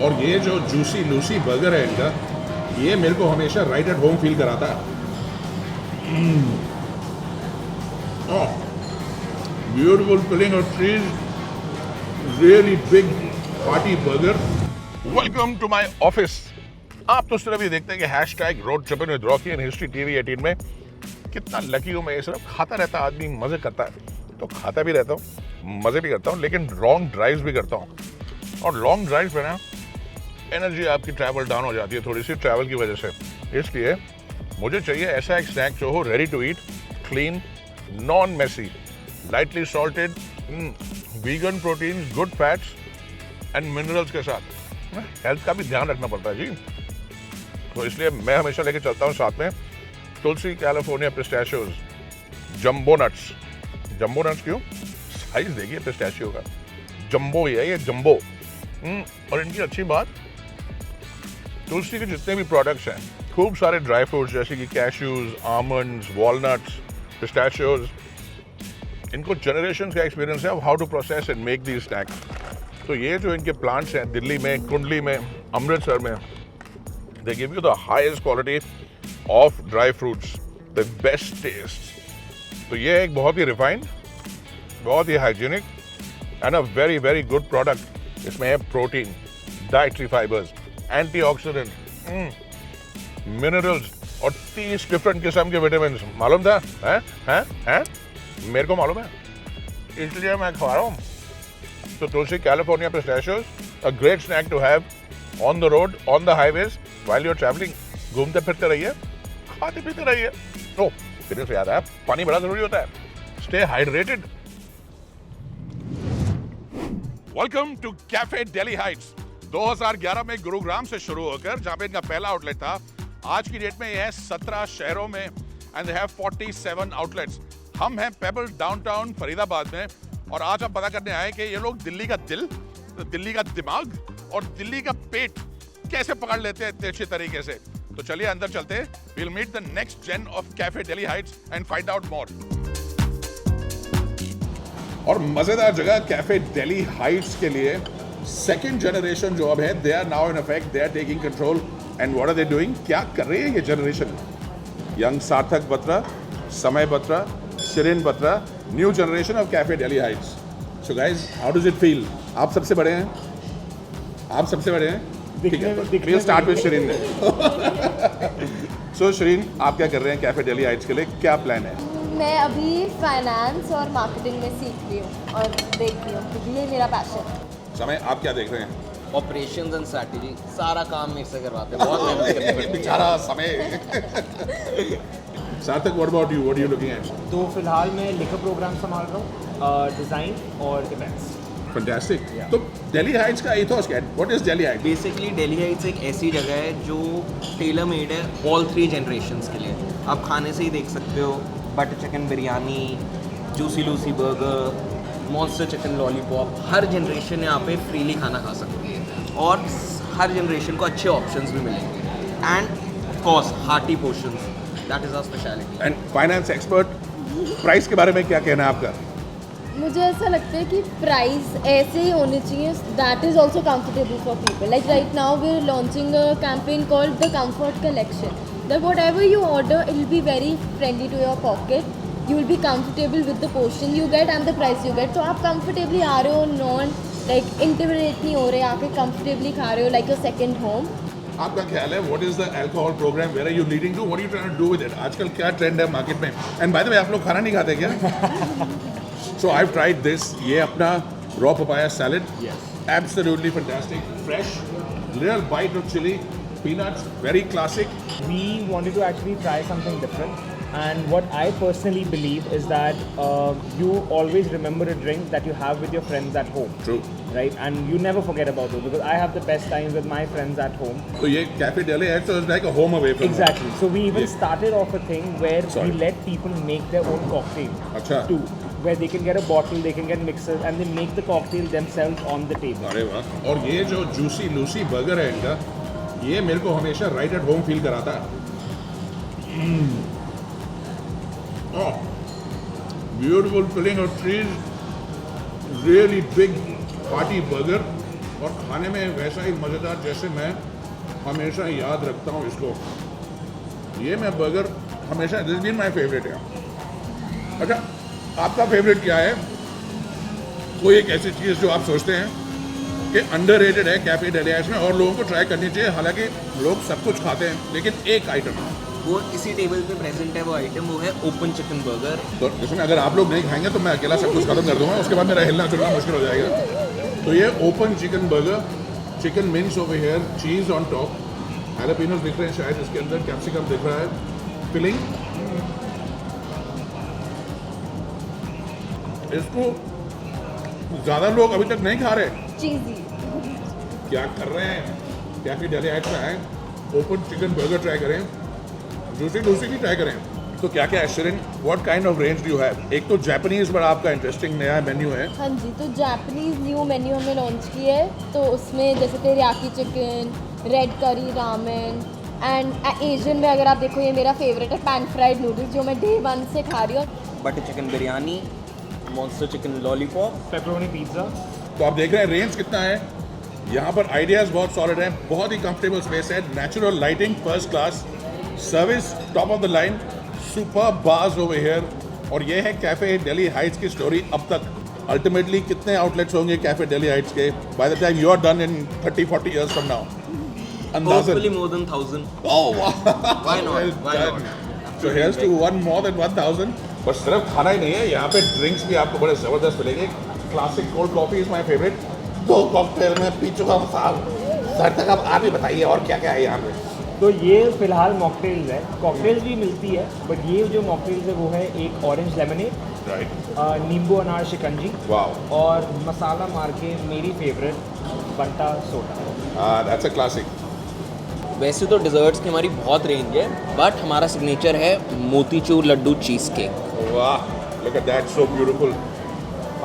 और ये जो जूसी लूसी बर्गर है इनका, ये मेरे को हमेशा राइट एट होम फील कराता है। ब्यूटीफुल फिलिंग और cheese, really big party burger. Welcome to my office. आप तो सिर्फ ये देखते हैं कि hashtag road tripping with Rocky and history TV 18 में कितना लकी हूँ मैं। ये सिर्फ खाता रहता आदमी, मजे करता है तो खाता भी रहता हूँ, मजे भी करता हूँ, लेकिन लॉन्ग ड्राइव्स भी करता हूँ। और लॉन्ग ड्राइव्स में ना एनर्जी आपकी ट्रैवल डाउन हो जाती है थोड़ी सी ट्रैवल की वजह से। इसलिए मुझे चाहिए ऐसा एक स्नैक जो हो ready to eat, clean, non messy, lightly salted, vegan protein, good fats and minerals के साथ। हेल्थ का भी ध्यान रखना पड़ता है जी, तो इसलिए मैं हमेशा लेके चलता हूँ साथ में Tulsi California pistachios, jumbo nuts. Jumbo nuts क्यों? साइज देखिए पिस्टैशियो का, जंबो ही है ये, जंबो। और इनकी अच्छी बात, तुलसी के जितने भी प्रोडक्ट्स हैं, खूब सारे ड्राई फ्रूट्स जैसे कि कैश्यूज, आमंड्स, वॉलनट्स, पिस्टैशियोज, इनको जनरेशंस का एक्सपीरियंस है of how to process and make these snacks. तो ये जो इनके प्लांट्स हैं दिल्ली में, कुंडली में, अमृतसर में, they give you the highest quality of dry fruits, the best taste. तो ये एक बहुत ही रिफाइंड, बहुत ही hygienic and a very very good product. इसमें है protein, dietary fibres, antioxidant, minerals और 30 डिफरेंट किस्म के विटामिन। मालूम था? हैं? मेरे को मालूम है, इसलिए मैं खा रहा हूँ। तो Tulsi California pistachios, a great snack to have on the road, on the highways, while you are travelling. घूमते फिरते रहिए, खाते पीते रहिए। तो फिर से याद है, पानी बड़ा जरूरी होता है। Stay hydrated. Welcome to cafe Delhi heights. 2011 में गुरुग्राम से शुरू होकर, जहां पे इनका पहला आउटलेट था, आज की डेट में ये है 17 शहरों में एंड दे हैव 47 आउटलेट्स। हम हैं पेबल डाउनटाउन फरीदाबाद में, और आज हम पता करने आए कि ये लोग दिल्ली का दिल, दिल्ली का दिमाग और दिल्ली का पेट कैसे पकड़ लेते हैं इतने अच्छे तरीके से। तो चलिए अंदर चलते हैं। We'll meet the next gen of cafe Delhi heights and find out more. और मजेदार जगह कैफे दिल्ली हाइट्स के लिए सेकंड जनरेशन जो अब है, they are now in effect, they are taking control. And what are they doing? क्या कर रही है ये जनरेशन? यंग सार्थक बत्रा, समय Batra, Shirin Batra, new generation of cafe Delhi Heights. So guys, how does it feel? आप सबसे बड़े हैं, आप सबसे बड़े हैं। ठीक है, we'll start with शिरीन ने। सो शिरीन, आप क्या कर रहे हैं कैफे दिल्ली हाइट्स के लिए? क्या प्लान है? मैं अभी फाइनेंस और मार्केटिंग में सीख रही हूँ और देख रही हूँ, क्योंकि ये मेरा पैशन है। समय, आप क्या देख रहे हैं? ऑपरेशंस एंड स्ट्रैटेजी, सारा काम मेरे से करवाते हैं, बहुत मेहनत करनी पड़ती है। बेचारा समय। Sarthak, what about you? What are you looking at? तो फिलहाल मैं लिखर प्रोग्राम संभाल रहा हूँ, डिज़ाइन और इवेंट्स। फैंटास्टिक। तो दिल्ली हाइट्स का इथोस क्या है? What is Delhi Heights? Basically Delhi Heights एक ऐसी जगह है जो टेलर मेड है ऑल 3 जनरेशन्स के लिए। आप खाने से ही देख सकते हो, butter chicken biryani, juicy lucy burger, monster chicken lollipop, हर जनरेशन यहाँ पे फ्रीली खाना खा सकती है और हर जनरेशन को अच्छे ऑप्शंस भी मिलेंगे। And of course hearty portions, that is our speciality. And finance expert, price के बारे में क्या कहना है आपका? मुझे ऐसा लगता है कि प्राइस ऐसे ही होने चाहिए, that is also comfortable for people. Like right now we are launching a campaign called the comfort collection, that whatever you order it will be very friendly to your pocket, you will be comfortable with the portion you get and the price you get. तो आप comfortably आ रहे हो, non like intimidate नहीं हो रहे, आके comfortably खा रहे हो like a second home. आपका ख्याल है what is the alcohol program, where are you leading to, what are you trying to do with it? आजकल क्या ट्रेंड है मार्केट में? एंड बाय द वे, आप लोग खाना नहीं खाते क्या? So I have tried this, ये अपना raw papaya salad, absolutely fantastic, fresh, real bite of chilli, peanuts, very classic. We wanted to actually try something different. And what I personally believe is that you always remember a drink that you have with your friends at home. True. Right? And you never forget about it, because I have the best times with my friends at home. तो ये cafe Delhi है, so it's like a home away from home. Exactly. So we even started off a thing where Sorry. we let people make their own cocktail. अच्छा. Too. Where they can get a bottle, they can get mixers, and they make the cocktail themselves on the table. अरे वाह। और ये जो juicy lucy burger है इनका, ये मेरे को हमेशा राइट एट होम फील कराता है। ब्यूटीफुल फिलिंग और cheese, really big party burger और खाने में वैसा ही मज़ेदार जैसे मैं हमेशा याद रखता हूँ इसको। ये मैं बर्गर हमेशा दिस दिन माई फेवरेट है। अच्छा, आपका फेवरेट क्या है? कोई एक ऐसी चीज़ जो आप सोचते हैं कि अंडररेटेड है कैफे डेली हाइट्स में और लोगों को ट्राई करनी चाहिए, हालांकि लोग सब कुछ खाते हैं, लेकिन एक आइटम वो इसी टेबल पे प्रेजेंट है, वो आइटम वो है ओपन चिकन बर्गर। तो जिसमें अगर आप लोग नहीं खाएंगे तो मैं अकेला सब कुछ खत्म कर दूंगा, उसके बाद मेरा हिलना चुलना मुश्किल हो जाएगा। तो ये open chicken burger, chicken mince over here, cheese on top, jalapenos दिख रहे हैं शायद इसके अंदर, कैप्सिकम दिख रहा है, फिलिंग। इसको ज़्यादा लोग अभी तक नहीं खा रहे। चीज़ी। क्या कर रहे हैं? कैफे डेली हाइट्स में आए, ओपन चिकन बर्गर ट्राई करें, जूसी भी ट्राई करें। तो क्या क्या है Shirin, what kind of range do you have? एक तो जापानीज बड़ा आपका इंटरेस्टिंग नया मेन्यू है। हाँ जी, तो जापानीज़ न्यू मेन्यू हमने लॉन्च की है। तो उसमें जैसे टेरियाकी चिकन, रेड करी, रामेन एंड एशियन में अगर आप देखो, ये मेरा फेवरेट है पैन फ्राइड नूडल्स, जो मैं डे 1 से खा रही हूँ। Butter chicken biryani, monster chicken lollipop, pepperoni pizza. तो आप देख रहे हैं रेंज कितना है। यहाँ पर आइडियाज़ बहुत सॉलिड हैं, बहुत ही कंफर्टेबल स्पेस है, natural lighting first class, service top of the line, super bars over here. और ये है कैफे डेली हाइट्स की स्टोरी अब तक। अल्टीमेटली कितने आउटलेट्स होंगे कैफे डेली हाइट्स के by the time you are done in 30-40 years from now? Hopefully more than 1000। Oh wow! Why not? Well Why done. not? So here's to one more than 1000. बस सिर्फ खाना ही नहीं है, यहाँ पे ड्रिंक्स भी आपको बड़े ज़बरदस्त मिलेंगे। Classic cold coffee is my favourite. 2 cocktail में पी चुका हूँ साहब। सर तक अब आप ही बताइए और क्या क्या है यहाँ पे? तो ये फिलहाल मॉकटेल्स है, कॉकटेल्स भी मिलती है, बट ये जो मॉकटेल्स है वो है एक ऑरेंज लेमनेड, राइट, नींबू अनार शिकंजी वाओ, और मसाला मार के मेरी favourite Banta soda. That's a classic. वैसे तो डिज़र्ट्स की हमारी बहुत रेंज है, बट हमारा सिग्नेचर है मोतीचूर लड्डू चीज़ केक। वाह, look at that, so beautiful.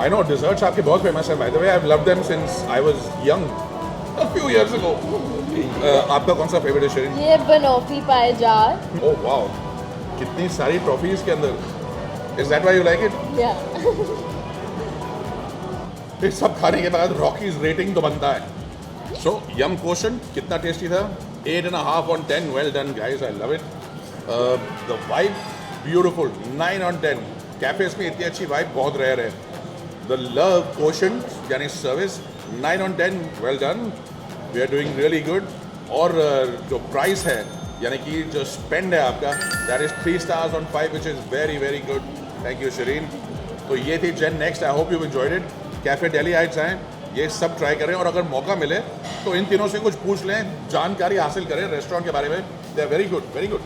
I know desserts आपके बहुत फेमस है, by the way I've loved them since I was young, a few years ago. आपका कौन सा फेवरेट है शिरीन? ये बनॉफी पाए जार। ओह वाओ, कितनी सारी ट्रॉफीज के अंदर। Is that why you like it? या ये सब खाने के बाद रॉकीज रेटिंग तो बनता है। सो यम क्वेश्चन कितना टेस्टी था? 8.5 on 10. Well done guys, I love it. The vibe beautiful, 9 on 10. Cafes में इतनी अच्छी वाइब बहुत रेयर है। The love quotient यानी service 9 on 10. Well done. We are doing really good. और जो प्राइस है यानी कि जो स्पेंड है आपका, that is 3 stars on 5, which is very very good. Thank you Shirin. तो ये थी gen next. I hope you enjoyed it. Cafe Delhi Heights आएँ, ये सब ट्राई करें और अगर मौका मिले तो इन तीनों से कुछ पूछ लें, जानकारी हासिल करें रेस्टोरेंट के बारे में। They are very good, very good.